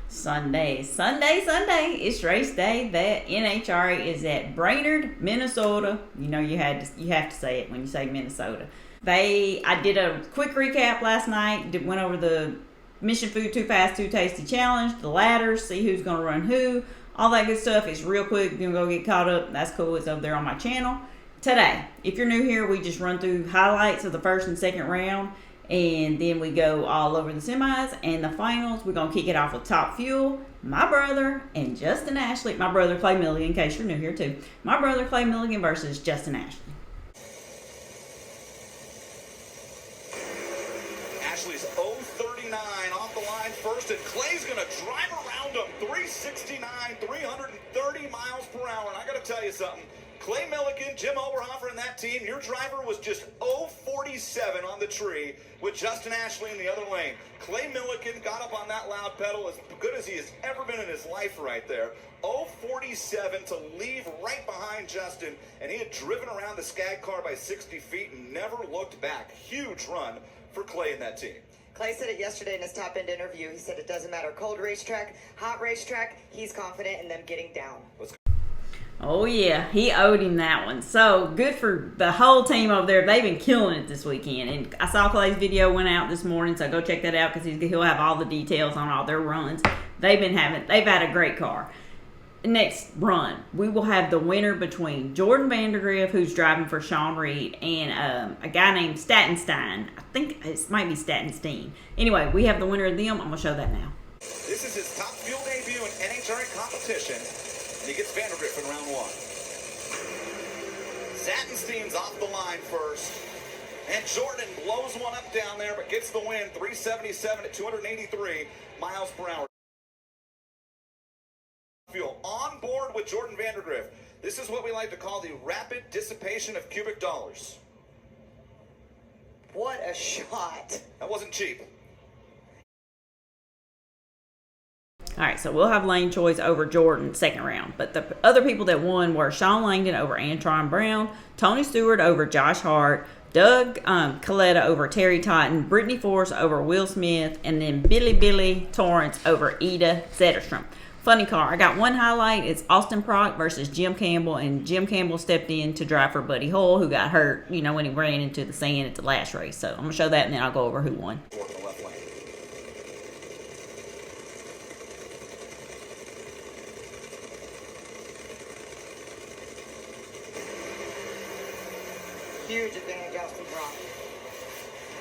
Sunday. It's race day. The NHRA is at Brainerd, Minnesota. You know you have to say it when you say Minnesota. I did a quick recap last night. Went over the Mission Food Too Fast Too Tasty Challenge, the ladders, see who's gonna run who, all that good stuff. It's real quick. You're gonna go get caught up. That's cool. It's over there on my channel. Today, if you're new here, we just run through highlights of the first and second round. And then we go all over the semis and the finals. We're going to kick it off with Top Fuel. My brother and Justin Ashley. My brother Clay Milligan, in case you're new here too. My brother Clay Milligan versus Justin Ashley. Ashley's 039 off the line first, and Clay's going to drive around him. 369, 330 miles per hour. And I got to tell you something. Clay Milligan, Jim Oberhofer, and that team, your driver was just 047 on the tree with Justin Ashley in the other lane. Clay Milligan got up on that loud pedal as good as he has ever been in his life right there. 047 to leave right behind Justin, and he had driven around the Skag car by 60 feet and never looked back. Huge run for Clay and that team. Clay said it yesterday in his top-end interview. He said it doesn't matter, cold racetrack, hot racetrack, he's confident in them getting down. Oh yeah, he owed him that one. So good for the whole team over there. They've been killing it this weekend. And I saw Clay's video went out this morning, so go check that out because he'll have all the details on all their runs. They've had a great car. Next run, we will have the winner between Jordan Vandergriff, who's driving for Sean Reed, and a guy named Stattenstein. I think it might be Stattenstein. Anyway, we have the winner of them. I'm going to show that now. This is his top fuel debut in NHRA competition. He gets Vandergriff in round one. Sattenstein's off the line first. And Jordan blows one up down there, but gets the win. 377 at 283 miles per hour. Fuel on board with Jordan Vandergriff. This is what we like to call the rapid dissipation of cubic dollars. What a shot. That wasn't cheap. All right, so we'll have lane choice over Jordan second round. But the other people that won were Sean Langdon over Antron Brown, Tony Stewart over Josh Hart, Doug Coletta over Terry Totten, Brittany Force over Will Smith, and then Billy Torrance over Ida Zetterstrom. Funny car. I got one highlight. It's Austin Prock versus Jim Campbell, and Jim Campbell stepped in to drive for Buddy Hull, who got hurt, when he ran into the sand at the last race. So I'm going to show that, and then I'll go over who won. Huge advantage, Austin Brock.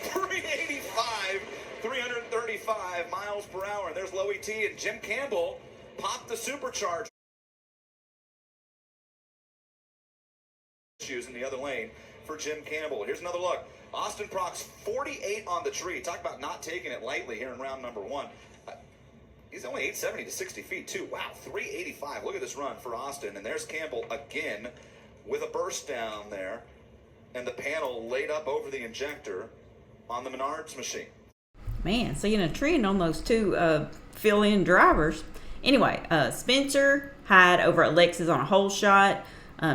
385, 335 miles per hour. There's Loey T, and Jim Campbell popped the supercharger. In the other lane for Jim Campbell. Here's another look. Austin Prock's 48 on the tree. Talk about not taking it lightly here in round number one. He's only 870 to 60 feet, too. Wow, 385. Look at this run for Austin. And there's Campbell again with a burst down there. And the panel laid up over the injector on the Menards machine. Man, seeing a trend on those two fill-in drivers. Anyway, Spencer Hyde over Alexis on a hole shot.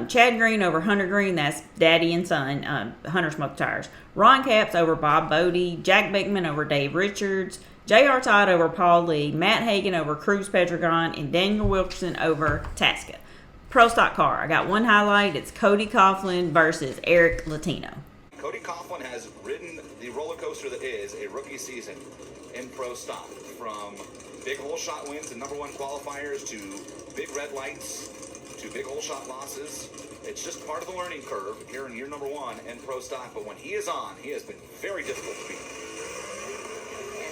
Chad Green over Hunter Green. That's daddy and son. Hunter Smoke Tires. Ron Capps over Bob Bodie. Jack Beckman over Dave Richards. J.R. Todd over Paul Lee. Matt Hagan over Cruz Pedregon. And Daniel Wilkerson over Tasca. Pro stock car. I got one highlight. It's Cody Coughlin versus Eric Latino. Cody Coughlin has ridden the roller coaster that is a rookie season in pro stock, from big hole shot wins and number one qualifiers to big red lights to big hole shot losses. It's just part of the learning curve here in year number one in pro stock. But when he is on, he has been very difficult to beat.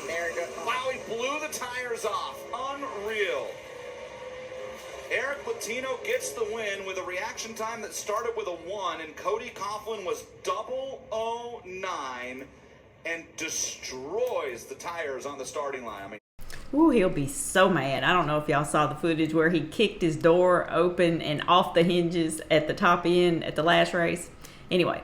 And there it goes. Wow, he blew the tires off. Unreal. Eric Latino gets the win with a reaction time that started with a 1, and Cody Coughlin was 009 and destroys the tires on the starting line. Ooh, he'll be so mad. I don't know if y'all saw the footage where he kicked his door open and off the hinges at the top end at the last race. Anyway,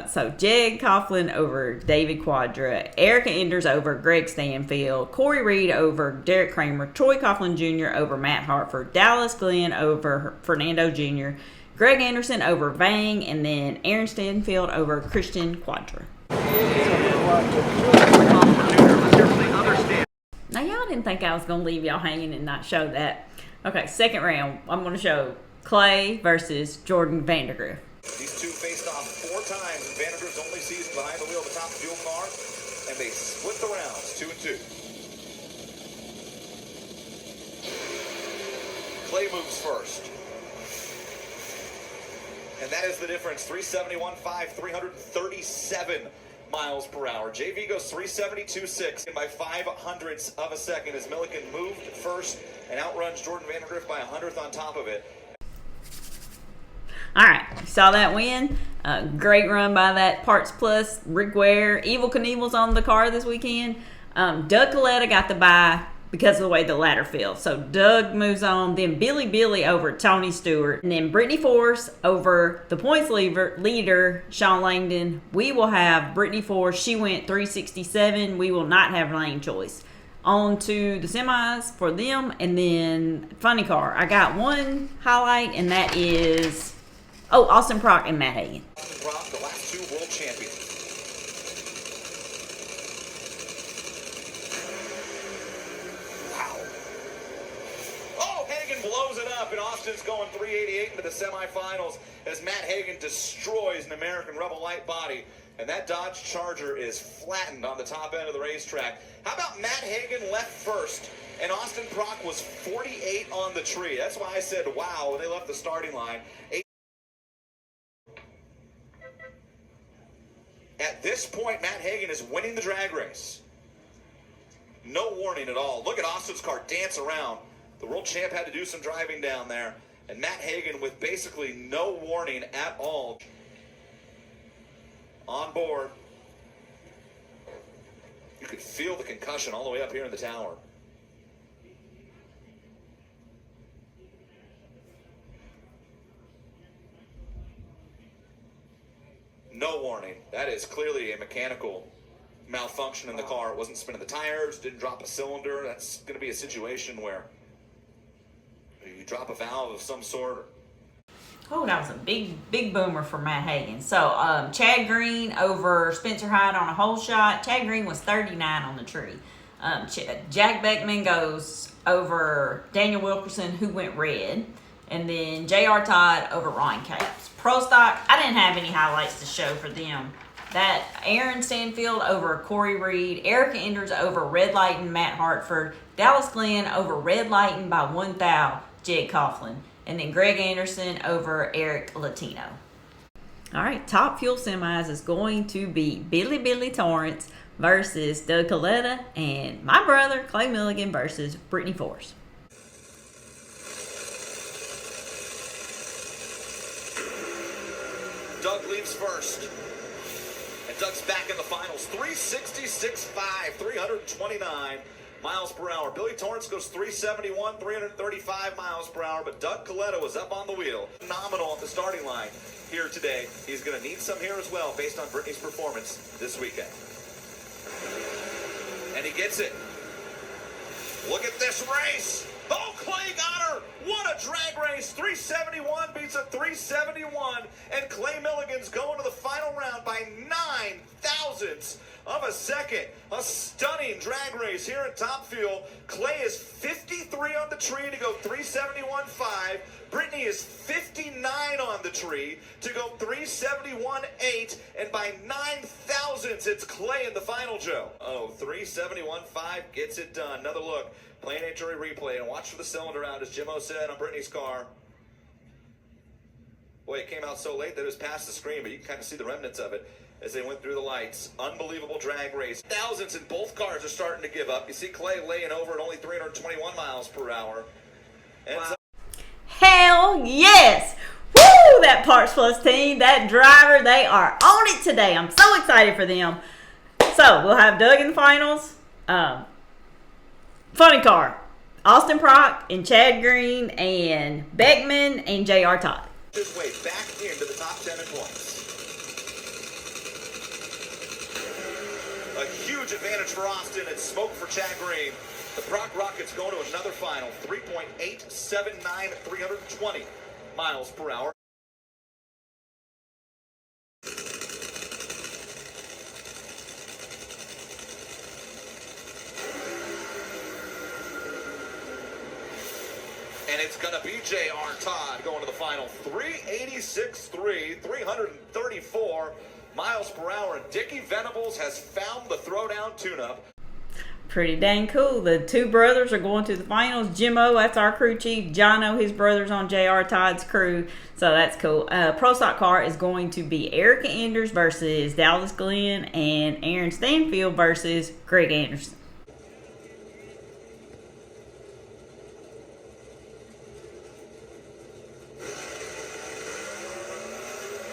so Jeg Coughlin over David Quadra, Erica Enders over Greg Stanfield, Corey Reed over Derek Kramer, Troy Coughlin Jr. over Matt Hartford, Dallas Glenn over Fernando Jr., Greg Anderson over Vang, and then Aaron Stanfield over Christian Quadra. Now, y'all didn't think I was going to leave y'all hanging and not show that. Okay, second round, I'm going to show Clay versus Jordan Vandergriff. These two faced off 4 times in Vandergriff's only season behind the wheel of the top fuel car, and they split the rounds 2-2. Clay moves first. And that is the difference, 371.5, 337 miles per hour. JV goes 372.6 and by 0.05 of a second as Milliken moved first and outruns Jordan Vandergriff by 100th on top of it. All right, saw that win. Great run by that Parts Plus Rick Ware. Evil Knievel's on the car this weekend. Doug Coletta got the bye because of the way the ladder fell. So Doug moves on. Then Billy over Tony Stewart. And then Brittany Force over the points leader, Sean Langdon. We will have Brittany Force. She went 367. We will not have lane choice. On to the semis for them. And then funny car. I got one highlight, and that is... Austin Prock and Matt Hagan. Austin Prock, the last 2 world champions. Wow. Oh, Hagan blows it up, and Austin's going 388 into the semifinals as Matt Hagan destroys an American Rebel Light body. And that Dodge Charger is flattened on the top end of the racetrack. How about Matt Hagan left first, and Austin Prock was 48 on the tree? That's why I said, wow, when they left the starting line. At this point, Matt Hagan is winning the drag race. No warning at all. Look at Austin's car dance around. The world champ had to do some driving down there. And Matt Hagan with basically no warning at all. On board. You could feel the concussion all the way up here in the tower. No warning. That is clearly a mechanical malfunction in the car. It wasn't spinning the tires, didn't drop a cylinder. That's going to be a situation where you drop a valve of some sort. Oh, that was a big boomer for Matt Hagan. So, Chad Green over Spencer Hyde on a hole shot. Chad Green was 39 on the tree. Jack Beckman goes over Daniel Wilkerson, who went red. And then J.R. Todd over Ryan Capes. Pro Stock, I didn't have any highlights to show for them. That Aaron Stanfield over Corey Reed. Erica Enders over Red Lighten, Matt Hartford. Dallas Glenn over Red Lighten by 1 thou, Jed Coughlin. And then Greg Anderson over Eric Latino. All right, top fuel semis is going to be Billy Torrance versus Doug Coletta and my brother Clay Milligan versus Brittany Force. Doug leaves first. And Doug's back in the finals. 366.5, 329 miles per hour. Billy Torrance goes 371, 335 miles per hour. But Doug Coletta was up on the wheel. Phenomenal at the starting line here today. He's going to need some here as well based on Brittany's performance this weekend. And he gets it. Look at this race. Oh, Clay got her. What a drag race. 371 beats a 371. And Clay Milligan's going to the final round by 9 thousandths of a second. A stunning drag race here at Top Fuel. Clay is 53 on the tree to go 371.5. Brittany is 59 on the tree to go 371.8. And by 9 thousandths, it's Clay in the final, Joe. Oh, 371.5 gets it done. Another look. Play an NHRA replay and watch for the cylinder out, as Jimmo said on Brittany's car. Boy, it came out so late that it was past the screen, but you can kind of see the remnants of it as they went through the lights. Unbelievable drag race. Thousands in both cars are starting to give up. You see Clay laying over at only 321 miles per hour. And wow. Hell yes! Woo! That Parts Plus team, that driver, they are on it today. I'm so excited for them. So, we'll have Doug in the finals. Funny car. Austin Prock and Chad Green and Beckman and J.R. Todd. His way back into the top 10 in points. A huge advantage for Austin and smoke for Chad Green. The Prock Rockets going to another final. 3.879 at 320 miles per hour. And it's going to be J.R. Todd going to the final. 386.3, 334 miles per hour. Dickie Venables has found the throwdown tune-up. Pretty dang cool. The two brothers are going to the finals. Jimmo, that's our crew chief. Jono, his brother's on J.R. Todd's crew. So that's cool. Pro Stock car is going to be Erica Enders versus Dallas Glenn and Aaron Stanfield versus Greg Anderson.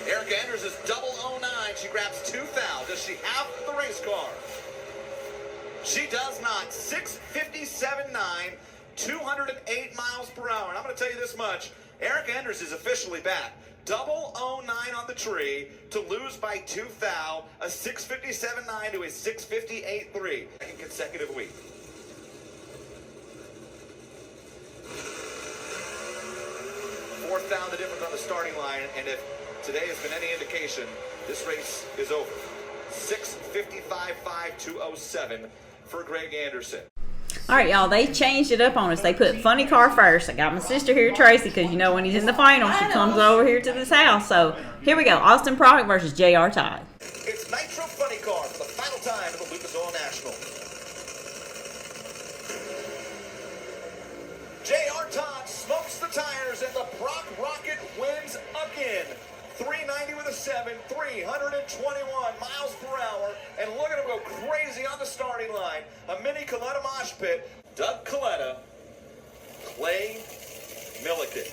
Erica Enders is double 09. She grabs 2,000. Does she have the race car? She does not. 657.9, 208 miles per hour. And I'm going to tell you this much. Erica Enders is officially back. Double 09 on the tree to lose by 2 thou. A 657.9 to a 658.3. Second consecutive week. Fourth down the difference on the starting line. And if today has been any indication, this race is over. 655.5, 207 for Greg Anderson. All right, y'all, they changed it up on us. They put funny car first. I got my sister here, Tracy, because you know when he's in the final, she comes over here to this house. So here we go. Austin Product versus J.R. Todd. It's Nitro Funny Car for the final time at the Lucas Oil National. J.R. Todd smokes the tires and the Brock Rocket wins again. 390 with a 7, 321 miles per hour. And look at him go crazy on the starting line. A mini Coletta mosh pit. Doug Coletta, Clay Milliken.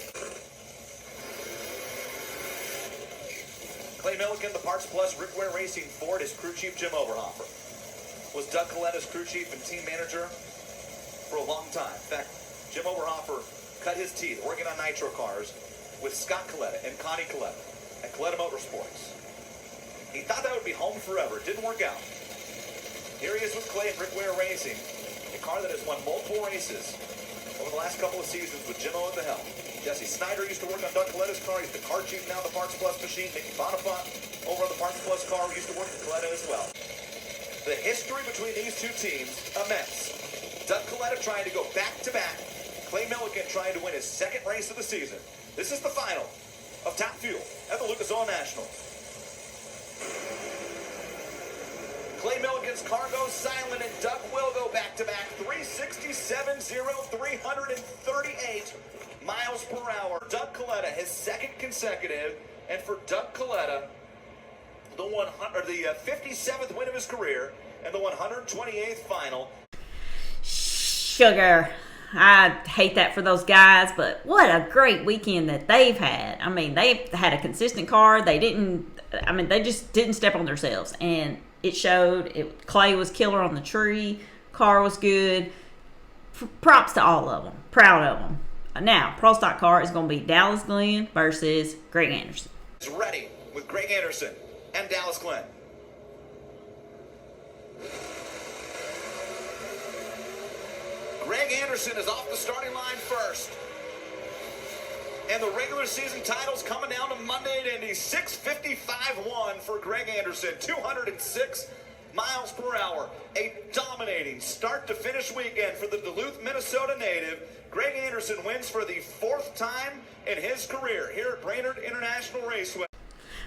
Clay Milliken, the Parts Plus Rickware Racing Ford, his crew chief Jim Oberhofer. Was Doug Coletta's crew chief and team manager for a long time. In fact, Jim Oberhofer cut his teeth working on nitro cars with Scott Coletta and Connie Coletta at Coletta Motorsports. He thought that would be home forever. It didn't work out. Here he is with Clay and Rickware Racing, a car that has won multiple races over the last couple of seasons with Jimmo at the helm. Jesse Snyder used to work on Doug Coletta's car. He's the car chief now at the Parts Plus machine. Mickey Bonifant over on the Parts Plus car used to work with Coletta as well. The history between these two teams, immense. Doug Coletta trying to go back-to-back. Clay Milliken trying to win his second race of the season. This is the final of Top Fuel at the Lucas Oil National. Clay Milliken's car goes silent and Doug will go back-to-back. 367.0, 338 miles per hour. Doug Coletta, his second consecutive, and for Doug Coletta, the 57th win of his career and the 128th final. Sugar. I hate that for those guys, but what a great weekend that they've had. I mean, they've had a consistent car. They just didn't step on themselves, and it showed. Clay was killer on the tree. Car was good. Props to all of them. Proud of them. Now, Pro Stock car is going to be Dallas Glenn versus Greg Anderson. It's ready with Greg Anderson and Dallas Glenn. Greg Anderson is off the starting line first. And the regular season title's coming down to Monday at Indy. 655.1 for Greg Anderson. 206 miles per hour. A dominating start to finish weekend for the Duluth, Minnesota native. Greg Anderson wins for the fourth time in his career here at Brainerd International Raceway.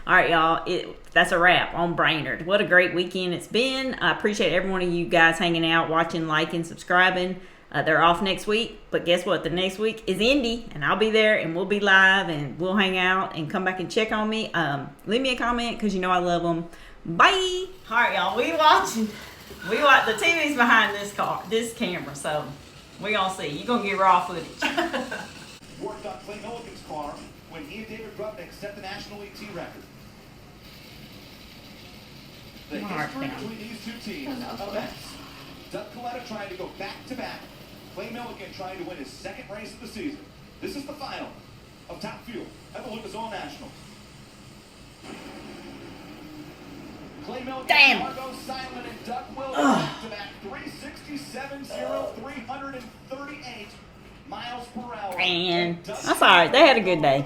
All right, y'all, that's a wrap on Brainerd. What a great weekend it's been. I appreciate every one of you guys hanging out, watching, liking, subscribing. They're off next week, but guess what? The next week is Indy, and I'll be there, and we'll be live, and we'll hang out and come back and check on me. Leave me a comment because you know I love them. Bye. All right, y'all, we watch the TV's behind this camera, so we gonna see. You gonna get raw footage. Worked on Clay Milliken's car when he and David Grubnick set the national ET record. The history between these two teams, events. Doug Coletta trying to go back-to-back. Clay Milliken trying to win his second race of the season. This is the final of Top Fuel at the Lucas Oil National. Clay Milliken goes silent and Doug will go back-to-back. 367.0, 338 miles per hour. And that's all right. They had a good day.